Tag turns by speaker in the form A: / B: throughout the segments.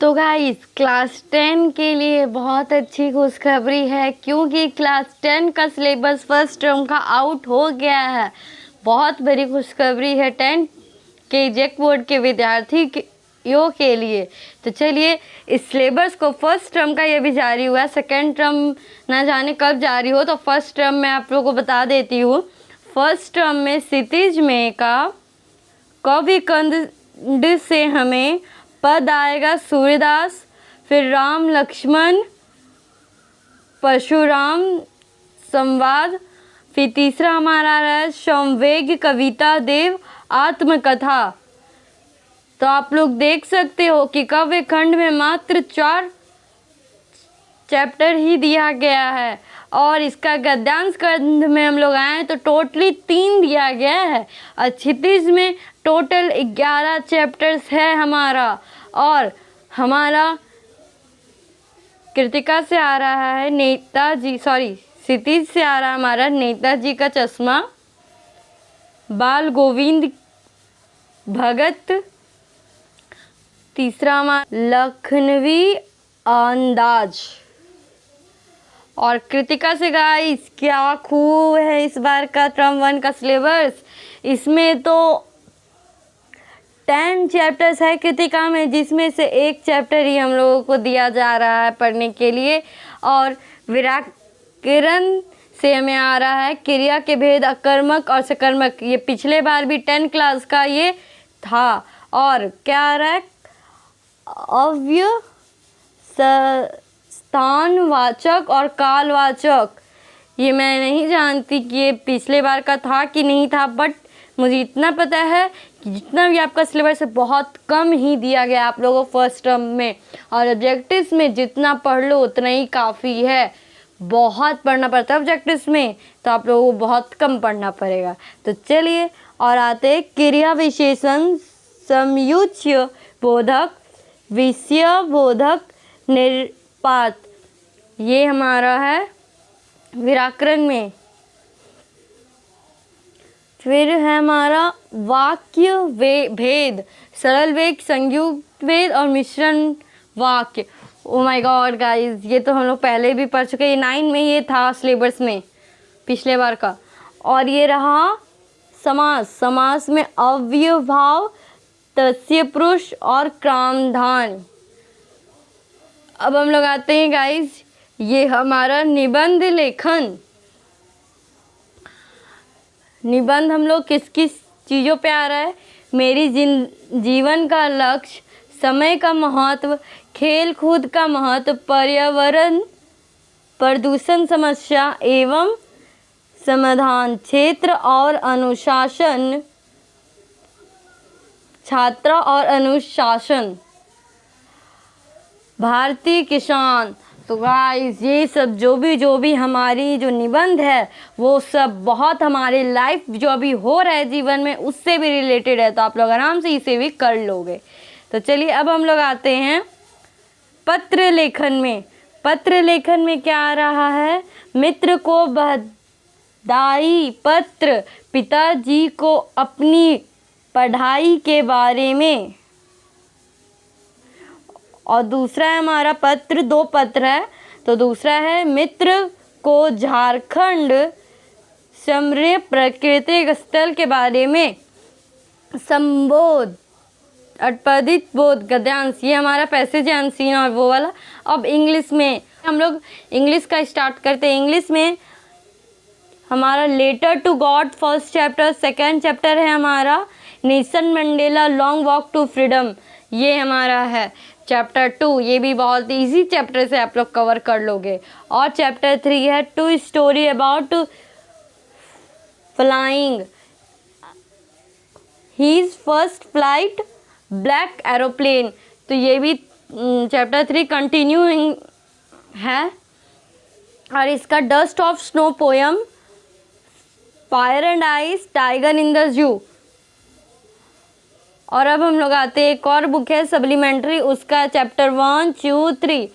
A: तो guys class 10 के लिए बहुत अच्छी खुशखबरी है क्योंकि क्लास 10 का सिलेबस फर्स्ट टर्म का आउट हो गया है। बहुत बड़ी खुशखबरी है 10 के जेक बोर्ड के विद्यार्थियों के लिए। तो चलिए इस सिलेबस को फर्स्ट टर्म का ये भी जारी हुआ है, सेकेंड टर्म ना जाने कब जारी हो, तो फर्स्ट टर्म में आप लोगों को बता देती हूँ। फर्स्ट टर्म में क्षितिज में का कवि कंद से हमें पद आएगा सूर्यदास, फिर राम लक्ष्मण परशुराम संवाद, फिर तीसरा हमारा आ रहा है समवेग कविता देव आत्मकथा। तो आप लोग देख सकते हो कि काव्य खंड में मात्र 4 चैप्टर ही दिया गया है और इसका गद्यांश खंड में हम लोग आए तो टोटली 3 दिया गया है। क्षितिज में टोटल 11 चैप्टर्स है हमारा, और हमारा कृतिका से आ रहा है क्षितिज से आ रहा है हमारा नेताजी का चश्मा, बाल गोविंद भगत, तीसरा हमारा लखनवी अंदाज। और कृतिका से गाइस क्या खूब है इस बार का टर्म 1 का सिलेबस। इसमें तो 10 चैप्टर्स है कृतिका में, जिसमें से 1 चैप्टर ही हम लोगों को दिया जा रहा है पढ़ने के लिए। और व्याकरण से हमें आ रहा है क्रिया के भेद, अकर्मक और सकर्मक। ये पिछले बार भी 10 क्लास का ये था। और क्या आ रहा है, अव्यय स्थानवाचक और कालवाचक। ये मैं नहीं जानती कि ये पिछले बार का था कि नहीं था, बट मुझे इतना पता है कि जितना भी आपका सिलेबस है बहुत कम ही दिया गया आप लोगों को फर्स्ट टर्म में, और ऑब्जेक्टिव्स में जितना पढ़ लो उतना ही काफ़ी है। बहुत पढ़ना पड़ता है ऑब्जेक्टिव्स में, तो आप लोगों को बहुत कम पढ़ना पड़ेगा। तो चलिए और आते हैं क्रिया विशेषण, समयुच्य बोधक, विषय बोधक, निपात। ये हमारा है व्याकरण में। फिर है हमारा वाक्य भेद, सरल वेद, संयुक्त वेद और मिश्रण वाक्य। ओ माय गॉड गाइस, ये तो हम लोग पहले भी पढ़ चुके हैं। 9 में ये था सिलेबस में पिछले बार का। और ये रहा समास। समास में अव्ययभाव, तस्य पुरुष और क्रामधान। अब हम लोग आते हैं गाइस, ये हमारा निबंध लेखन। निबंध हम लोग किस किस चीज़ों पे आ रहा है, मेरी जीवन का लक्ष्य, समय का महत्व, खेल कूद का महत्व, पर्यावरण प्रदूषण समस्या एवं समाधान, क्षेत्र और अनुशासन, छात्र और अनुशासन, भारतीय किसान। तो गाइस ये सब जो भी हमारी जो निबंध है वो सब बहुत हमारे लाइफ जो अभी हो रहा है जीवन में उससे भी रिलेटेड है, तो आप लोग आराम से इसे भी कर लोगे। तो चलिए अब हम लोग आते हैं पत्र लेखन में। पत्र लेखन में क्या आ रहा है, मित्र को बधाई पत्र, पिताजी को अपनी पढ़ाई के बारे में। और दूसरा है हमारा पत्र, 2 पत्र है, तो दूसरा है मित्र को झारखंड समृद्ध प्राकृतिक स्थल के बारे में संबोध, अटपदित बोध गद्यांश। ये हमारा पैसेज अनसीन और वो वाला। अब इंग्लिश में हम लोग इंग्लिश का स्टार्ट करते हैं। इंग्लिश में हमारा letter to God first chapter, second chapter है हमारा Nelson Mandela long walk to freedom. ये हमारा है चैप्टर 2। ये भी बहुत इजी चैप्टर से आप लोग कवर कर लोगे। और चैप्टर 3 है two story about flying, his first flight black aeroplane. तो ये भी चैप्टर 3 कंटिन्यूइंग है। और इसका dust of snow poem, fire and ice, tiger in the zoo. और अब हम लोग आते हैं एक और बुक है सप्लीमेंट्री, उसका चैप्टर 1, 2, 3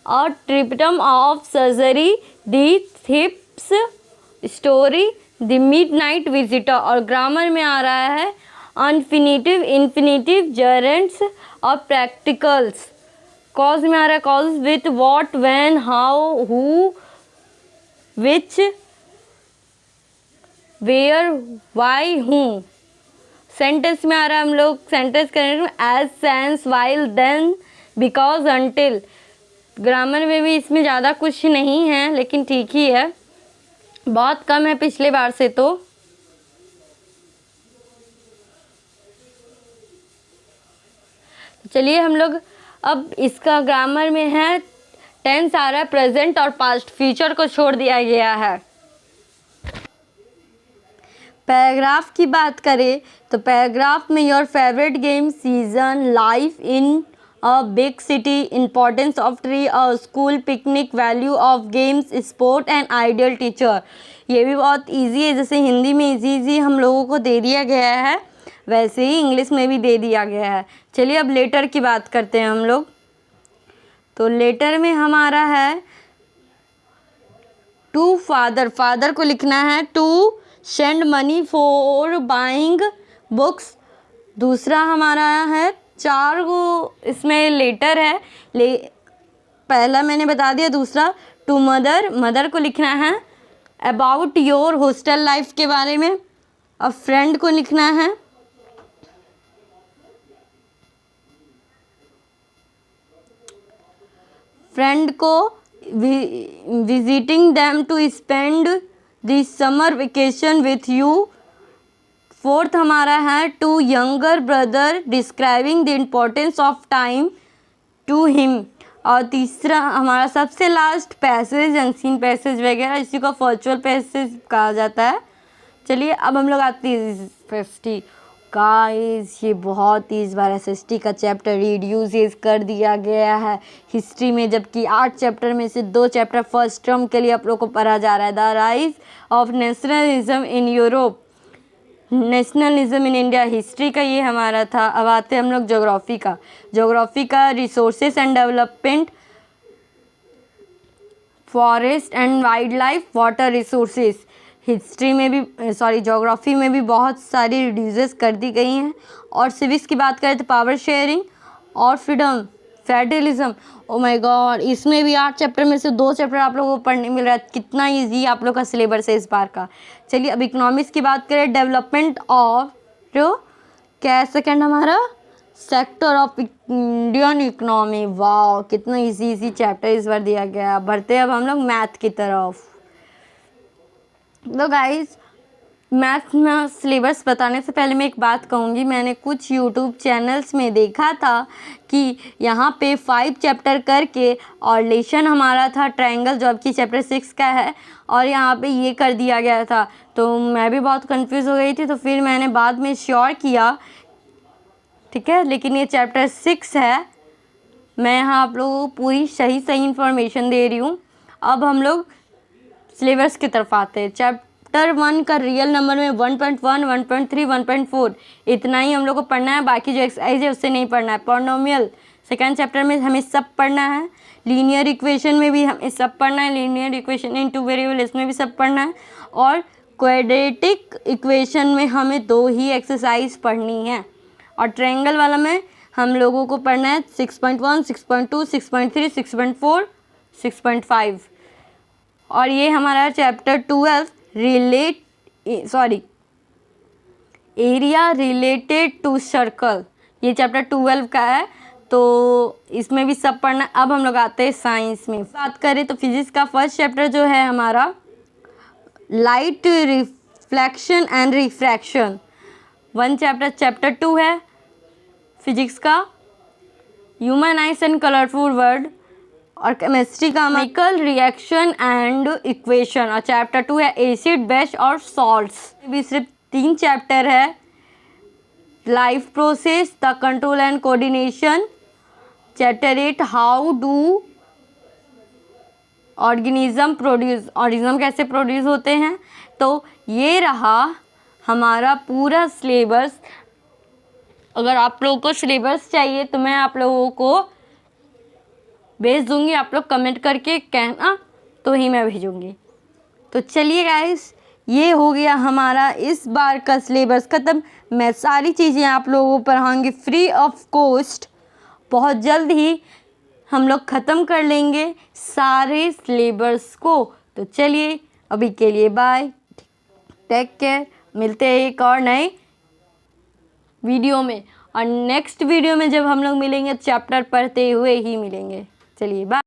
A: और ट्रिपिटम of surgery, the thief's story, the midnight visitor. और ग्रामर में आ रहा है अनफिनिटिव, इन्फिनिटिव, जरेंट्स और प्रैक्टिकल्स। कॉज में आ रहा है cause with what when how who which where why हूँ। सेंटेंस में आ रहा है हम लोग सेंटेंस करेंगे as since while then because until. Grammar में भी इसमें ज़्यादा कुछ नहीं है लेकिन ठीक ही है, बहुत कम है पिछले बार से। तो चलिए हम लोग अब इसका ग्रामर में है टेंस आ रहा है प्रेजेंट और पास्ट, फ्यूचर को छोड़ दिया गया है। पैराग्राफ की बात करें तो पैराग्राफ में your favourite game season, life in a big city, importance of tree, a school picnic, value of games, sport and ideal teacher. ये भी बहुत इजी है, जैसे हिंदी में इजी हम लोगों को दे दिया गया है वैसे ही इंग्लिश में भी दे दिया गया है। चलिए अब लेटर की बात करते हैं हम लोग। तो लेटर में हमारा है टू फादर, फादर को लिखना है to send money for buying books. दूसरा हमारा है 4 को इसमें लेटर है, पहला मैंने बता दिया। दूसरा टू मदर, मदर को लिखना है अबाउट योर हॉस्टल लाइफ के बारे में। अब फ्रेंड को लिखना है फ्रेंड को visiting them to spend this summer vacation with you. Fourth हमारा है to younger brother describing the importance of time to him. और तीसरा हमारा सबसे लास्ट पैसेज, अनसीन पैसेज वगैरह, इसी को वर्चुअल पैसेज कहा जाता है। चलिए अब हम लोग आते हैं एसएसटी। गाइस ये बहुत ही इस बार एसएसटी का चैप्टर रिड्यूस कर दिया गया है हिस्ट्री में, जबकि 8 चैप्टर में से 2 चैप्टर फर्स्ट टर्म के लिए आप लोग को पढ़ा जा रहा है। The rise of nationalism in Europe, nationalism in India, history का ये हमारा था। अब आते हैं हम लोग ज्योग्राफी का। ज्योग्राफी का resources and development, forest and wild life, water resources. History में भी ज्योग्राफी में भी बहुत सारी रिड्यूसेस कर दी गई हैं। और सिविक्स की बात करें तो पावर शेयरिंग और freedom, federalism. Oh my God, इसमें भी 8 चैप्टर में से 2 चैप्टर आप लोगों को पढ़ने मिल रहा है। कितना इजी आप लोग का सिलेबस है इस बार का। चलिए अब इकोनॉमिक्स की बात करें, डेवलपमेंट ऑफ जो क्या सेकेंड हमारा सेक्टर ऑफ इंडियन इकोनॉमी। वाह कितना इजी चैप्टर इस बार दिया गया। बढ़ते हैं अब हम लोग मैथ की तरफ। तो गाइस मैथ में सिलेबस बताने से पहले मैं एक बात कहूँगी, मैंने कुछ यूट्यूब चैनल्स में देखा था कि यहाँ पे 5 चैप्टर करके और लेसन हमारा था ट्रायंगल जो कि चैप्टर 6 का है, और यहाँ पे ये कर दिया गया था। तो मैं भी बहुत कंफ्यूज हो गई थी, तो फिर मैंने बाद में श्योर किया, ठीक है। लेकिन ये चैप्टर 6 है, मैं यहाँ आप लोगों को पूरी सही इन्फॉर्मेशन दे रही हूँ। अब हम लोग सिलेबस की तरफ आते हैं। चैप्टर 1 का रियल नंबर में 1.1, 1.3, 1.4 इतना ही हम लोग को पढ़ना है। बाकी जो एक्सरसाइज है उससे नहीं पढ़ना है। पॉलिनोमियल सेकेंड चैप्टर में हमें सब पढ़ना है। लीनियर इक्वेशन में भी हमें सब पढ़ना है। लीनियर इक्वेशन इन 2 वेरिएबल इसमें भी सब पढ़ना है। और क्वाड्रेटिक इक्वेशन में हमें 2 ही एक्सरसाइज पढ़नी है। और ट्रायंगल वाला में हम लोगों को पढ़ना है 6.1, 6.2, 6.3, 6.4, 6.5। और ये हमारा chapter 12 area related to circle, ये चैप्टर 12 का है। तो इसमें भी सब पढ़ना। अब हम लोग आते हैं साइंस में। बात करें तो फिजिक्स का फर्स्ट चैप्टर जो है हमारा light reflection and refraction, 1 chapter 2 है फिजिक्स का। Human eyes and colourful world. और केमिस्ट्री का केमिकल रिएक्शन एंड इक्वेशन, और चैप्टर 2 है एसिड, बेस और सॉल्ट्स। भी सिर्फ 3 चैप्टर है, life process, the control and coordination. Chapter 8 how do organism produce, organism कैसे प्रोड्यूस होते हैं। तो ये रहा हमारा पूरा सिलेबस। अगर आप लोगों को सिलेबस चाहिए तो मैं आप लोगों को भेज दूंगी, आप लोग कमेंट करके कहना तो ही मैं भेजूंगी। तो चलिए गाइस, ये हो गया हमारा इस बार का सिलेबस ख़त्म। मैं सारी चीज़ें आप लोगों को पढ़ाऊंगी फ्री ऑफ कॉस्ट बहुत जल्द ही। हम लोग ख़त्म कर लेंगे सारे सिलेबस को। तो चलिए अभी के लिए बाय, टेक केयर। मिलते हैं एक और नए वीडियो में, और नेक्स्ट वीडियो में जब हम लोग मिलेंगे चैप्टर पढ़ते हुए ही मिलेंगे। चलिए बाय।